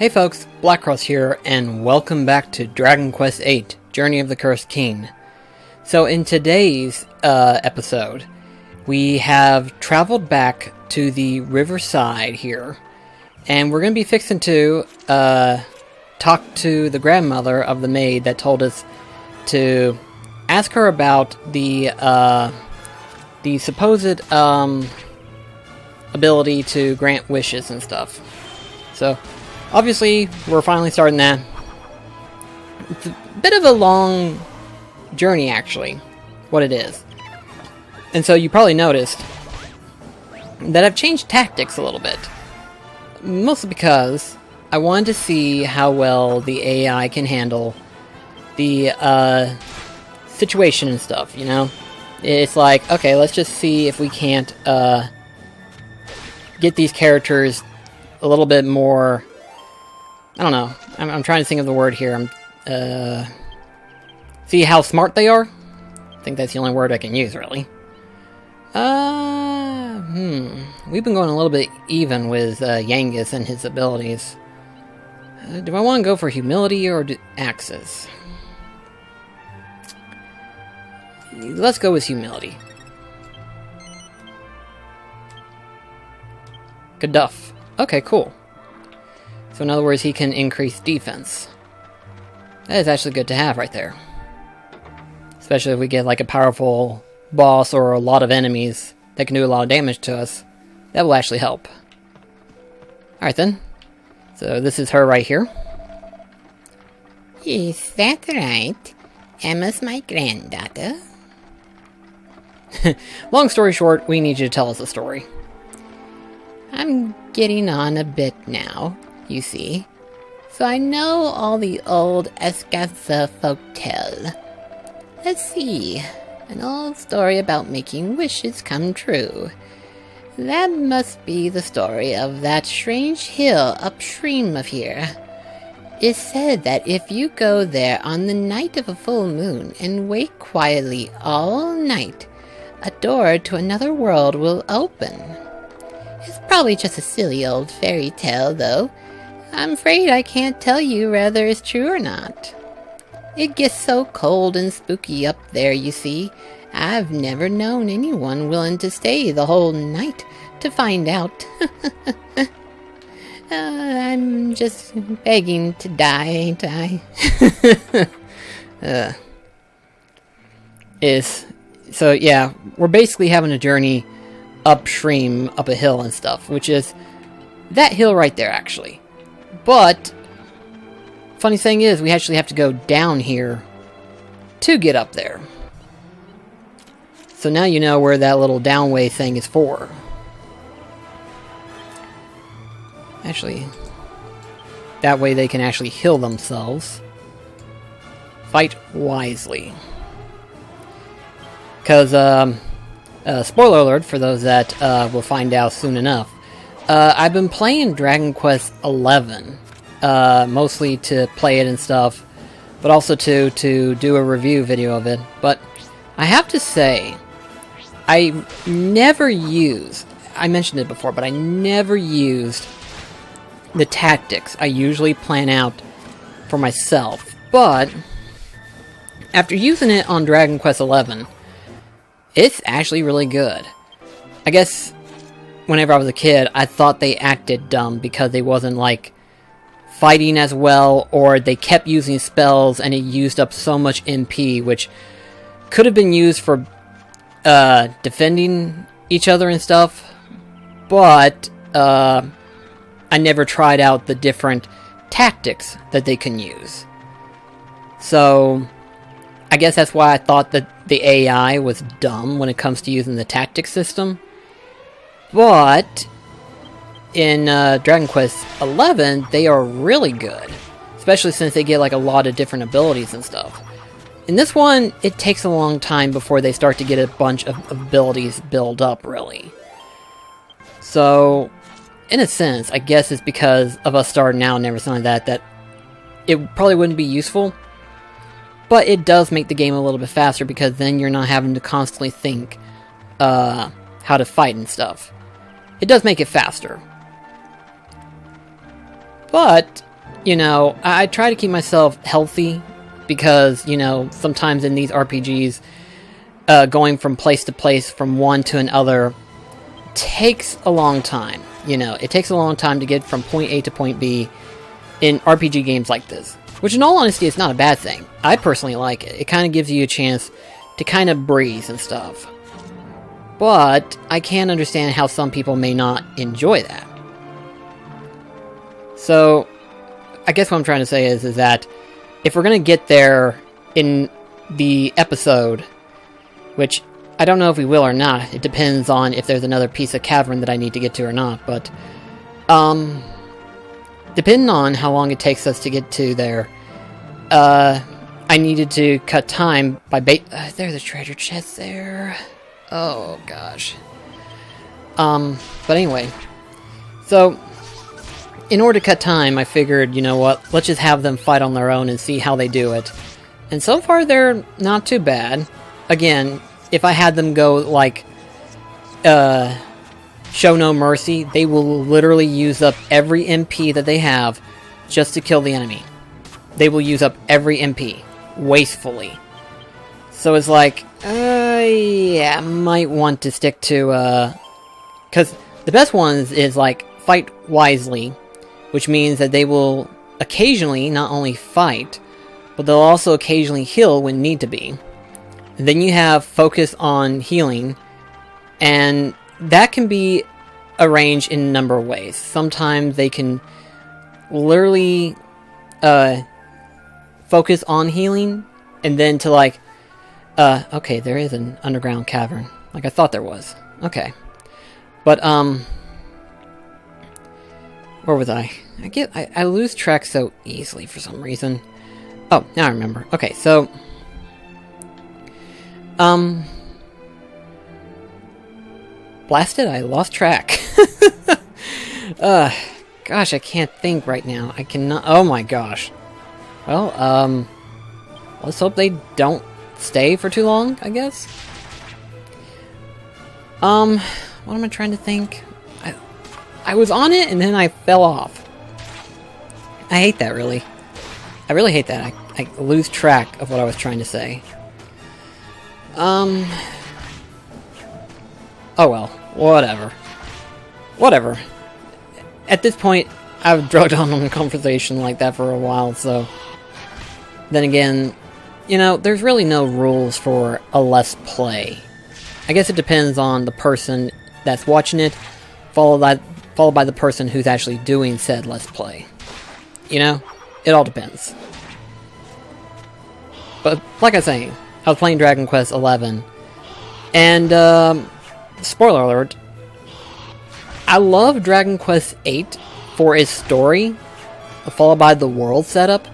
Hey folks, BlackCross here, and welcome back to Dragon Quest VIII Journey of the Cursed King. So in today's episode, we have traveled back to the riverside here, and we're going to be fixing to talk to the grandmother of the maid that told us to ask her about the supposed ability to grant wishes and stuff. So obviously, we're finally starting that. It's a bit of a long journey, actually, what it is. And so you probably noticed that I've changed tactics a little bit. Mostly because I wanted to see how well the AI can handle the situation and stuff, you know? It's like, okay, let's just see if we can't get these characters a little bit more... I don't know. I'm trying to think of the word here. See how smart they are? I think that's the only word I can use, really. We've been going a little bit even with Yangus and his abilities. Do I want to go for humility or axes? Let's go with humility. Good duff. Okay, cool. So in other words, he can increase defense. That is actually good to have right there. Especially if we get like a powerful boss or a lot of enemies that can do a lot of damage to us. That will actually help. Alright then. So this is her right here. Is that right? Emma's my granddaughter. Long story short, we need you to tell us a story. I'm getting on a bit now, you see. So I know all the old Escasa folktale. Let's see. An old story about making wishes come true. That must be the story of that strange hill upstream of here. It's said that if you go there on the night of a full moon and wait quietly all night, a door to another world will open. It's probably just a silly old fairy tale, though. I'm afraid I can't tell you whether it's true or not. It gets so cold and spooky up there, you see. I've never known anyone willing to stay the whole night to find out. I'm just begging to die, ain't I? So yeah, we're basically having a journey upstream, up a hill and stuff, which is that hill right there, actually. But funny thing is, we actually have to go down here to get up there. So now you know where that little downway thing is for. Actually, that way they can actually heal themselves. Fight wisely. Because, spoiler alert for those that will find out soon enough. I've been playing Dragon Quest XI, mostly to play it and stuff, but also to do a review video of it. But I have to say, I never used, I mentioned it before, but I never used the tactics I usually plan out for myself. But after using it on Dragon Quest XI, it's actually really good. I guess whenever I was a kid, I thought they acted dumb because they wasn't, like, fighting as well, or they kept using spells and it used up so much MP, which could have been used for defending each other and stuff, but I never tried out the different tactics that they can use. So I guess that's why I thought that the AI was dumb when it comes to using the tactics system. But in Dragon Quest XI, they are really good. Especially since they get like a lot of different abilities and stuff. In this one, it takes a long time before they start to get a bunch of abilities build up, really. So, in a sense, I guess it's because of us starting out and everything like that, that it probably wouldn't be useful. But it does make the game a little bit faster because then you're not having to constantly think how to fight and stuff. It does make it faster. But you know, I try to keep myself healthy because, you know, sometimes in these RPGs, going from place to place, from one to another, takes a long time. You know, it takes a long time to get from point A to point B in RPG games like this. Which, in all honesty, is not a bad thing. I personally like it. It kind of gives you a chance to kind of breathe and stuff. But I can understand how some people may not enjoy that. So, I guess what I'm trying to say is that if we're going to get there in the episode, which I don't know if we will or not, it depends on if there's another piece of cavern that I need to get to or not, but depending on how long it takes us to get to there, I needed to cut time by there's a treasure chest there. Oh, gosh. But anyway. So, in order to cut time, I figured, you know what, let's just have them fight on their own and see how they do it. And so far, they're not too bad. Again, if I had them go, like, show no mercy, they will literally use up every MP that they have just to kill the enemy. They will use up every MP, wastefully. So it's like, yeah, I might want to stick to, because the best ones is, like, fight wisely, which means that they will occasionally not only fight, but they'll also occasionally heal when need to be. And then you have focus on healing, and that can be arranged in a number of ways. Sometimes they can literally focus on healing, and then to like, okay, there is an underground cavern. Like I thought there was. Okay. But, where was I? I lose track so easily for some reason. Oh, now I remember. Okay, so, blasted, I lost track. Gosh, I can't think right now. I cannot, oh my gosh. Well, let's hope they don't stay for too long, I guess. What am I trying to think? I was on it and then I fell off. I hate that, really. I really hate that. I lose track of what I was trying to say. Oh well, whatever. Whatever. At this point, I've drugged on a conversation like that for a while, so... Then again, you know, there's really no rules for a Let's Play. I guess it depends on the person that's watching it, followed by the person who's actually doing said Let's Play. You know? It all depends. But, like I was saying, I was playing Dragon Quest XI, and, spoiler alert, I love Dragon Quest VIII for its story, followed by the world setup,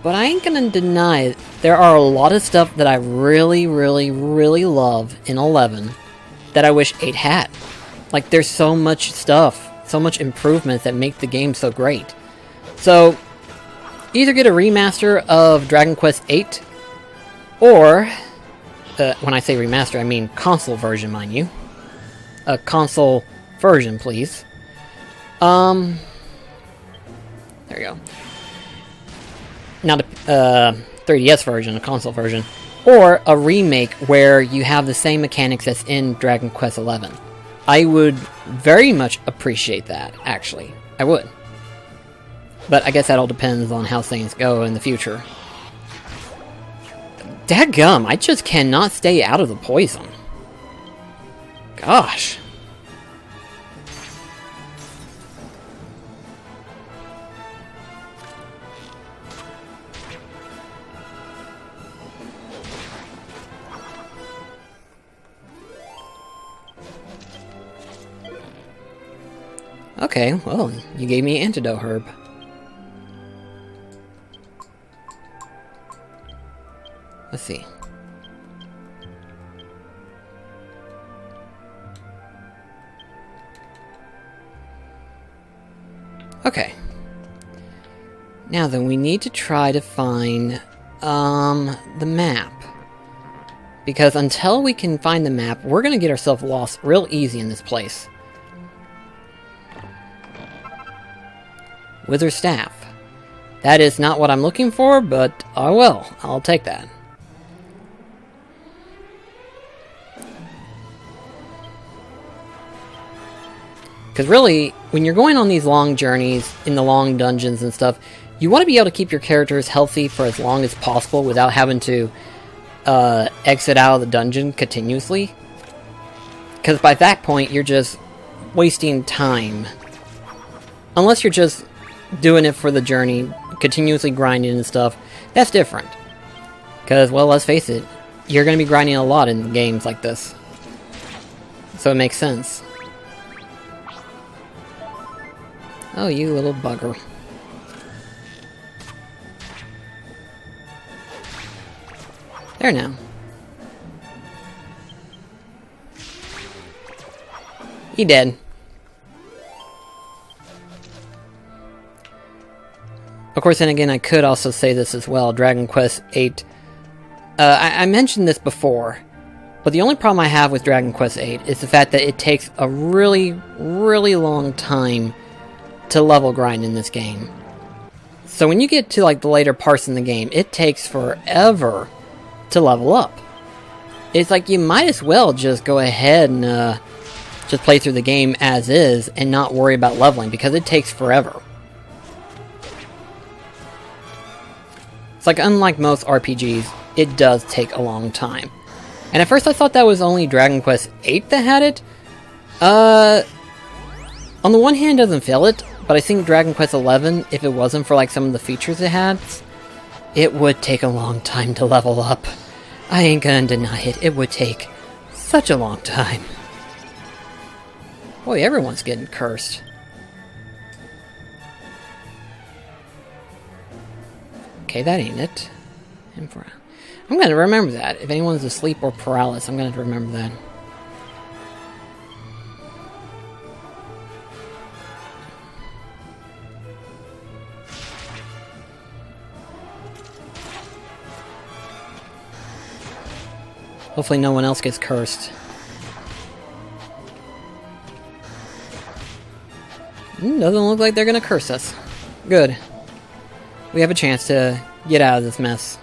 but I ain't gonna deny there are a lot of stuff that I really, really, really love in 11 that I wish 8 had. Like, there's so much stuff, so much improvements that make the game so great. So, either get a remaster of Dragon Quest VIII, or, when I say remaster, I mean console version, mind you. A console version, please. There you go. Not a 3DS version, a console version. Or a remake where you have the same mechanics as in Dragon Quest XI. I would very much appreciate that, actually. I would. But I guess that all depends on how things go in the future. Dadgum, I just cannot stay out of the poison. Gosh. Okay, well, you gave me antidote herb. Let's see. Okay. Now then, we need to try to find, the map. Because until we can find the map, we're gonna get ourselves lost real easy in this place. Wither Staff. That is not what I'm looking for, but I will. I'll take that. Because really, when you're going on these long journeys, in the long dungeons and stuff, you want to be able to keep your characters healthy for as long as possible without having to exit out of the dungeon continuously. Because by that point, you're just wasting time. Unless you're just doing it for the journey, continuously grinding and stuff, that's different. Because, well, let's face it, you're going to be grinding a lot in games like this. So it makes sense. Oh, you little bugger. There now. He dead. Of course, and again, I could also say this as well. Dragon Quest VIII. I mentioned this before, but the only problem I have with Dragon Quest VIII is the fact that it takes a really, really long time to level grind in this game. So when you get to like the later parts in the game, it takes forever to level up. It's like you might as well just go ahead and just play through the game as is and not worry about leveling, because it takes forever. It's like, unlike most RPGs, it does take a long time. And at first I thought that was only Dragon Quest VIII that had it. On the one hand, it doesn't feel it, but I think Dragon Quest XI, if it wasn't for like some of the features it had, it would take a long time to level up. I ain't gonna deny it, it would take such a long time. Boy, everyone's getting cursed. Okay, that ain't it. I'm gonna remember that. If anyone's asleep or paralysis, I'm gonna remember that. Hopefully no one else gets cursed. Doesn't look like they're gonna curse us. Good. We have a chance to get out of this mess.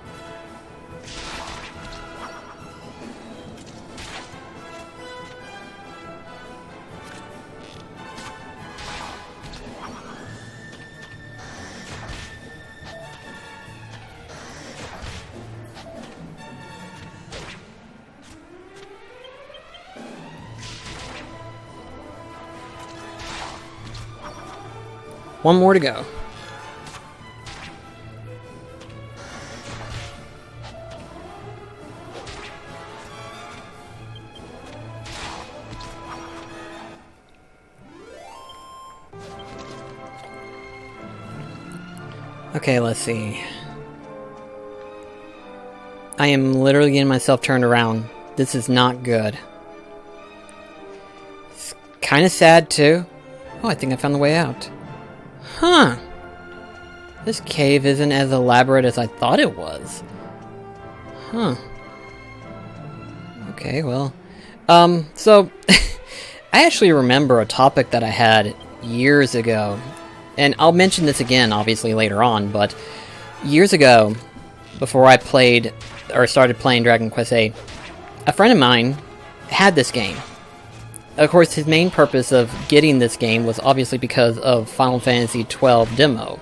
One more to go. Okay, let's see. I am literally getting myself turned around. This is not good. It's kind of sad, too. Oh, I think I found the way out. Huh. This cave isn't as elaborate as I thought it was. Huh. Okay, well. So, I actually remember a topic that I had years ago. And I'll mention this again, obviously, later on, but years ago, before I played, or started playing Dragon Quest VIII, a friend of mine had this game. Of course, his main purpose of getting this game was obviously because of Final Fantasy XII demo.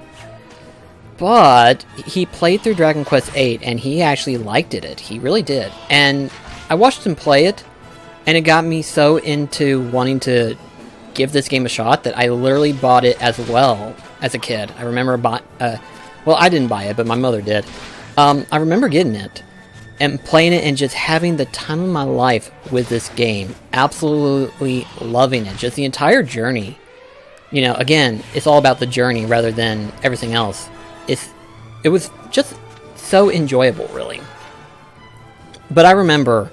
But he played through Dragon Quest VIII, and he actually liked it. He really did. And I watched him play it, and it got me so into wanting to give this game a shot that I literally bought it as well as a kid. I remember well, I didn't buy it, but my mother did. I remember getting it and playing it and just having the time of my life with this game. Absolutely loving it. Just the entire journey. You know, again, it's all about the journey rather than everything else. It was just so enjoyable, really. But I remember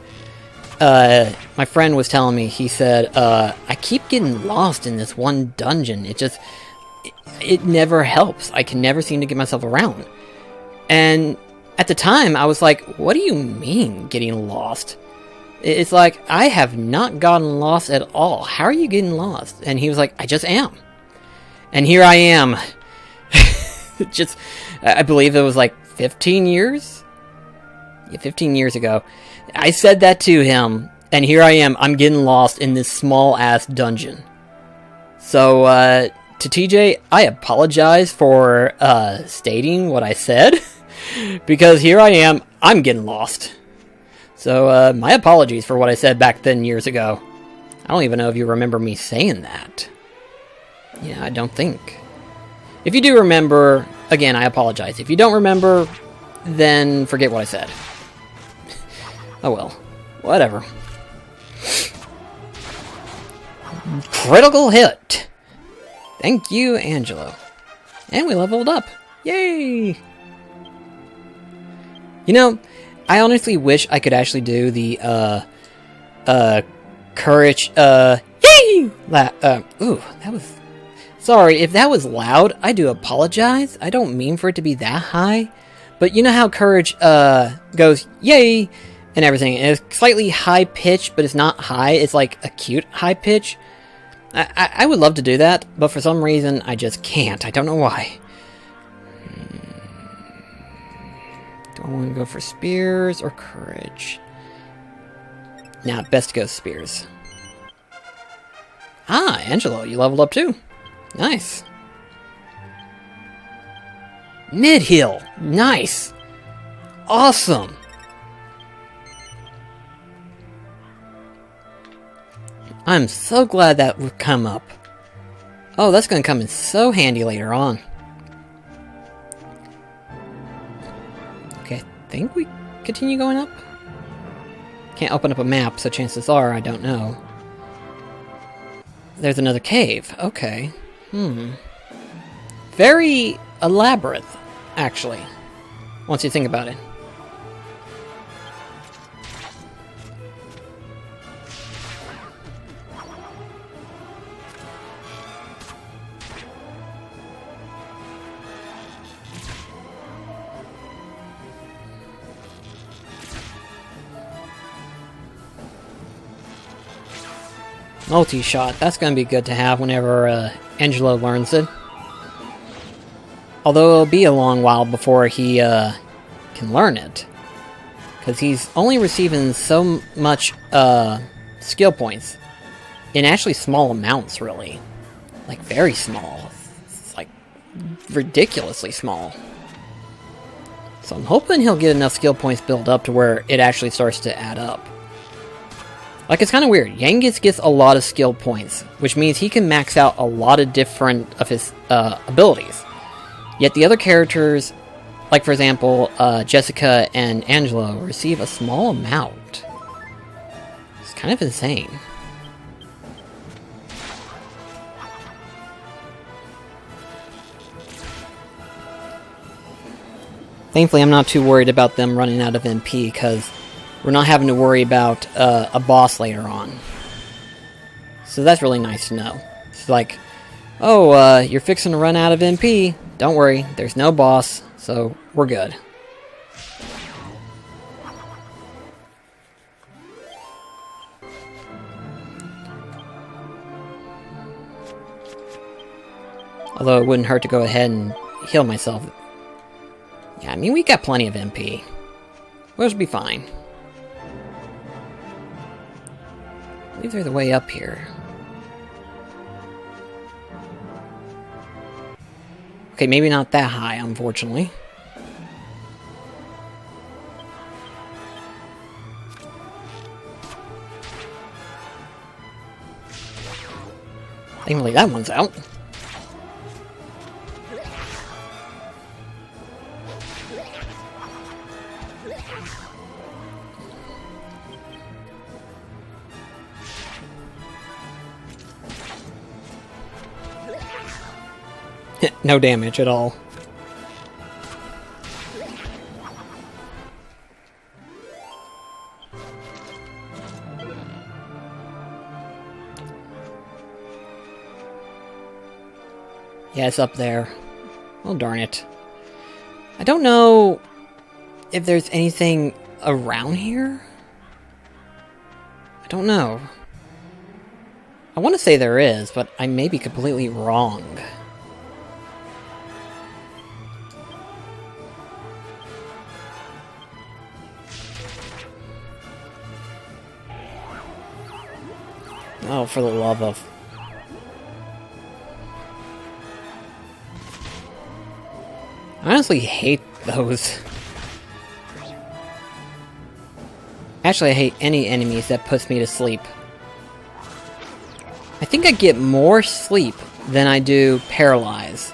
my friend was telling me, he said, I keep getting lost in this one dungeon. It never helps. I can never seem to get myself around. And at the time, I was like, what do you mean, getting lost? It's like, I have not gotten lost at all. How are you getting lost? And he was like, I just am. And here I am. Just I believe it was like 15 years? Yeah, 15 years ago. I said that to him, and here I am. I'm getting lost in this small-ass dungeon. So, to TJ, I apologize for stating what I said, because here I am. I'm getting lost. So, my apologies for what I said back then years ago. I don't even know if you remember me saying that. Yeah, I don't think. If you do remember, again, I apologize. If you don't remember, then forget what I said. Oh well. Whatever. Critical hit! Thank you, Angelo. And we leveled up. Yay! You know, I honestly wish I could actually do the, courage, yay! Ooh, that was... Sorry, if that was loud, I do apologize. I don't mean for it to be that high. But you know how courage, goes, yay! And everything. And it's slightly high-pitched, but it's not high. It's like a cute high pitch. I would love to do that, but for some reason, I just can't. I don't know why. Do I want to go for spears or courage? Nah, best to go spears. Ah, Angelo, you leveled up too. Nice. Mid-heal. Nice. Awesome. I'm so glad that would come up. Oh, that's going to come in so handy later on. Okay, I think we continue going up. Can't open up a map, so chances are I don't know. There's another cave. Okay. Very elaborate, actually, once you think about it. Multi-shot, that's going to be good to have whenever Angelo learns it. Although it'll be a long while before he can learn it. Because he's only receiving so much skill points. In actually small amounts, really. Like, very small. It's like, ridiculously small. So I'm hoping he'll get enough skill points built up to where it actually starts to add up. Like, it's kind of weird. Yangus gets a lot of skill points, which means he can max out a lot of different of his abilities. Yet the other characters, like for example, Jessica and Angelo, receive a small amount. It's kind of insane. Thankfully, I'm not too worried about them running out of MP, because we're not having to worry about a boss later on. So that's really nice to know. It's like, oh, you're fixing to run out of MP. Don't worry, there's no boss, so we're good. Although it wouldn't hurt to go ahead and heal myself. Yeah, I mean, we got plenty of MP. We'll just be fine. I believe there's a way up here. Okay, maybe not that high, unfortunately. Thankfully, that one's out. No damage at all. Yeah, it's up there. Oh, darn it. I don't know if there's anything around here. I don't know. I want to say there is, but I may be completely wrong. Oh, for the love of... I honestly hate those. Actually, I hate any enemies that puts me to sleep. I think I get more sleep than I do paralyze.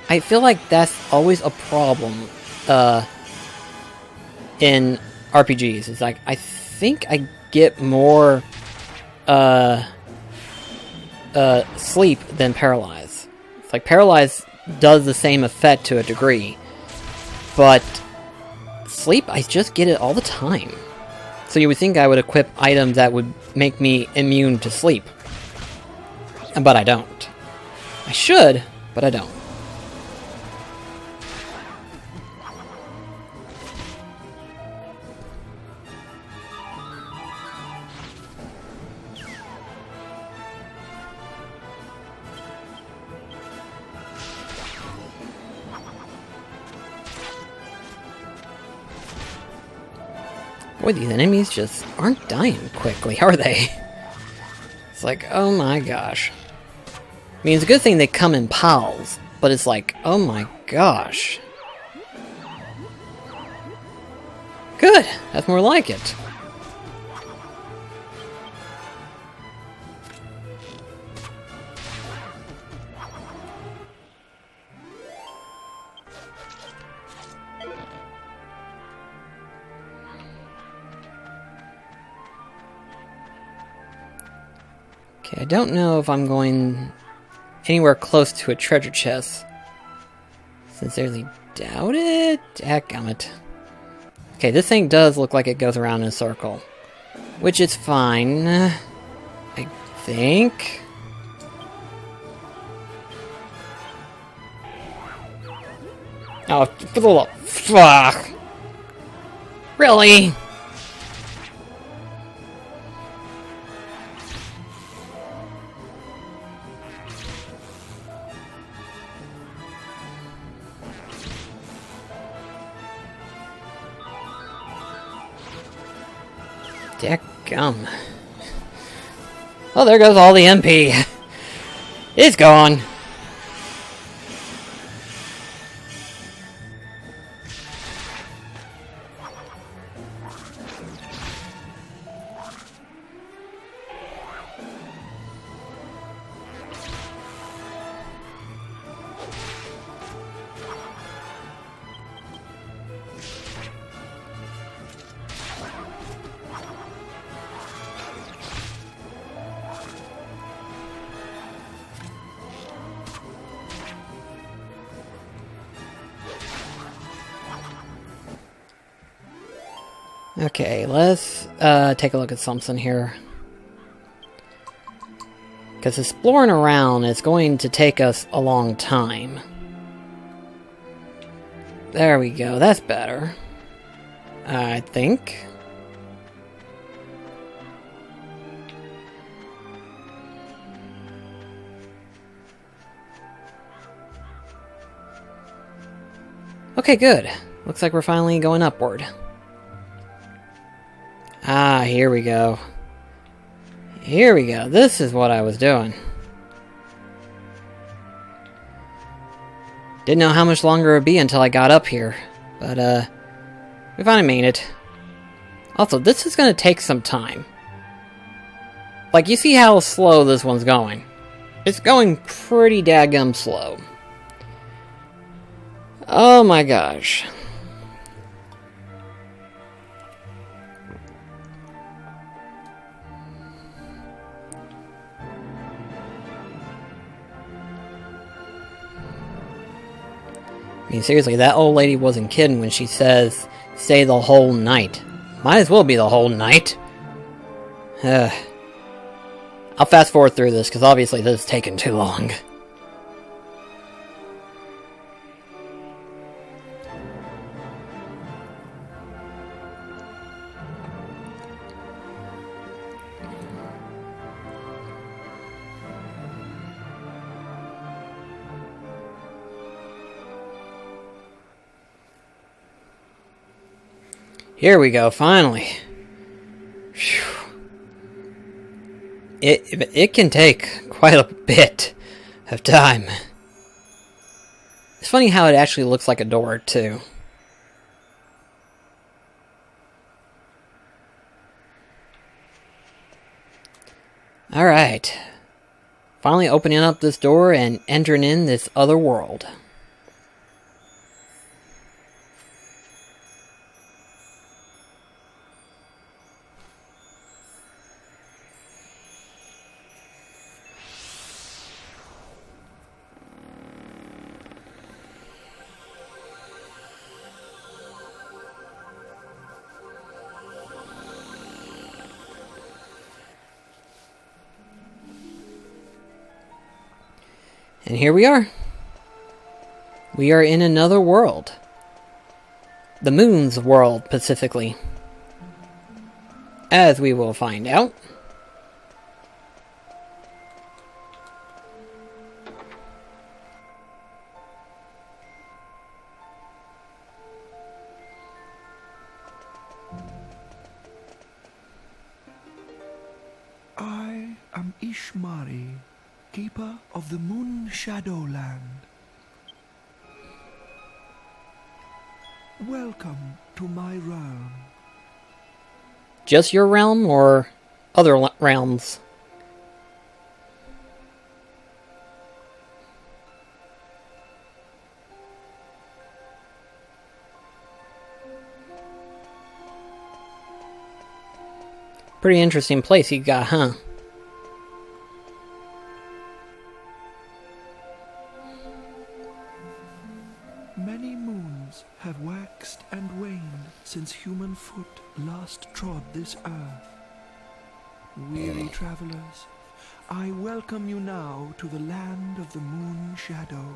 I feel like that's always a problem in RPGs. It's like, I think I get more sleep than paralyze. It's like paralyze does the same effect to a degree, but sleep, I just get it all the time. So you would think I would equip items that would make me immune to sleep. But I don't. I should, but I don't. Boy, these enemies just aren't dying quickly, are they? It's like, oh my gosh. I mean, it's a good thing they come in piles, but it's like, oh my gosh. Good! That's more like it. Okay, I don't know if I'm going anywhere close to a treasure chest. Sincerely doubt it? Dadgummit. Okay, this thing does look like it goes around in a circle. Which is fine. I think. Oh, for the love. Fuck! Really? Dadgum. Oh, there goes all the MP. It's gone. Okay, let's take a look at something here. Because exploring around is going to take us a long time. There we go, that's better. I think. Okay, good. Looks like we're finally going upward. Ah, here we go. Here we go. This is what I was doing. Didn't know how much longer it would be until I got up here. But, we finally made it. Also, this is going to take some time. Like, you see how slow this one's going. It's going pretty daggum slow. Oh my gosh. I mean, seriously, that old lady wasn't kidding when she says, stay the whole night. Might as well be the whole night. I'll fast forward through this, because obviously this is taking too long. Here we go, finally. Whew. It can take quite a bit of time. It's funny how it actually looks like a door, too. Alright. Finally opening up this door and entering in this other world. And here we are. We are in another world. The moon's world, specifically. As we will find out. I am Ishmari, keeper of the Moonshadow land. Welcome to my realm. Just your realm or other realms? Pretty interesting place you got, huh? Many moons have waxed and waned since human foot last trod this earth. Weary travelers, I welcome you now to the land of the Moonshadow.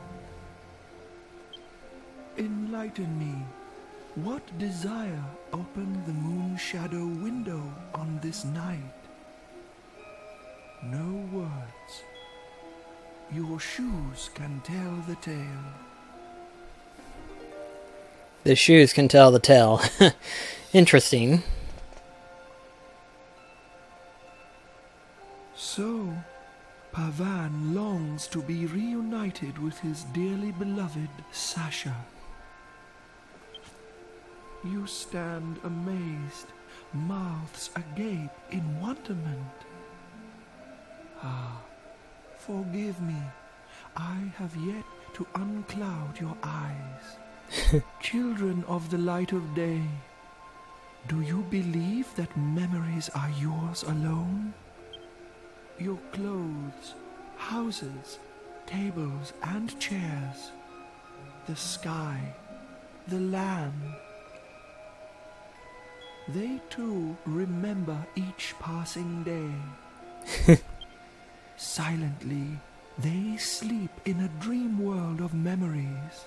Enlighten me. What desire opened the Moonshadow window on this night? No words. Your shoes can tell the tale. The shoes can tell the tale. Interesting. So, Pavan longs to be reunited with his dearly beloved Sasha. You stand amazed, mouths agape in wonderment. Ah, forgive me. I have yet to uncloud your eyes. Children of the light of day, do you believe that memories are yours alone? Your clothes, houses, tables and chairs, the sky, the land, they too remember each passing day. Silently, they sleep in a dream world of memories.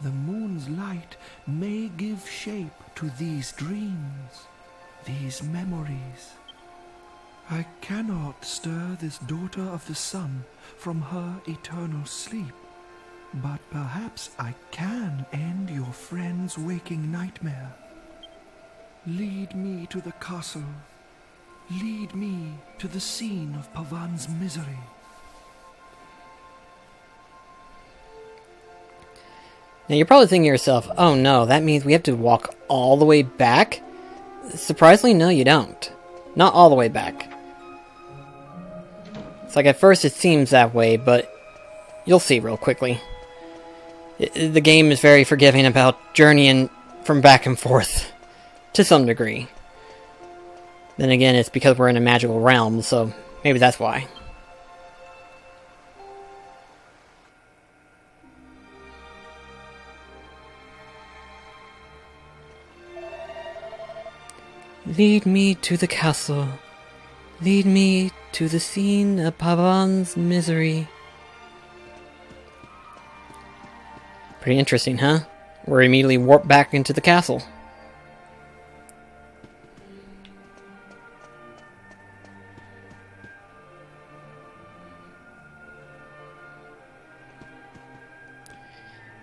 The moon's light may give shape to these dreams, these memories. I cannot stir this daughter of the sun from her eternal sleep, but perhaps I can end your friend's waking nightmare. Lead me to the castle. Lead me to the scene of Pavan's misery. Now you're probably thinking to yourself, oh no, that means we have to walk all the way back? Surprisingly, no you don't. Not all the way back. It's like at first it seems that way, but you'll see real quickly. The game is very forgiving about journeying from back and forth. To some degree. Then again, it's because we're in a magical realm, so maybe that's why. Lead me to the castle. Lead me to the scene of Pavan's misery. Pretty interesting, huh? We're immediately warped back into the castle.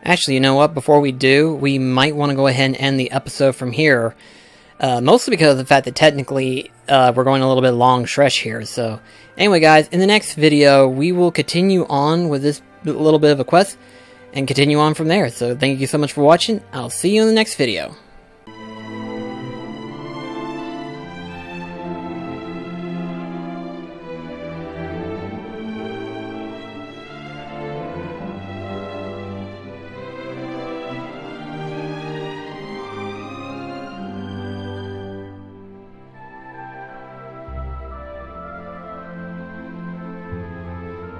Actually, you know what? Before we do, we might want to go ahead and end the episode from here. Mostly because of the fact that technically we're going a little bit long stretch here. So anyway, guys, in the next video, we will continue on with this little bit of a quest and continue on from there. So thank you so much for watching. I'll see you in the next video.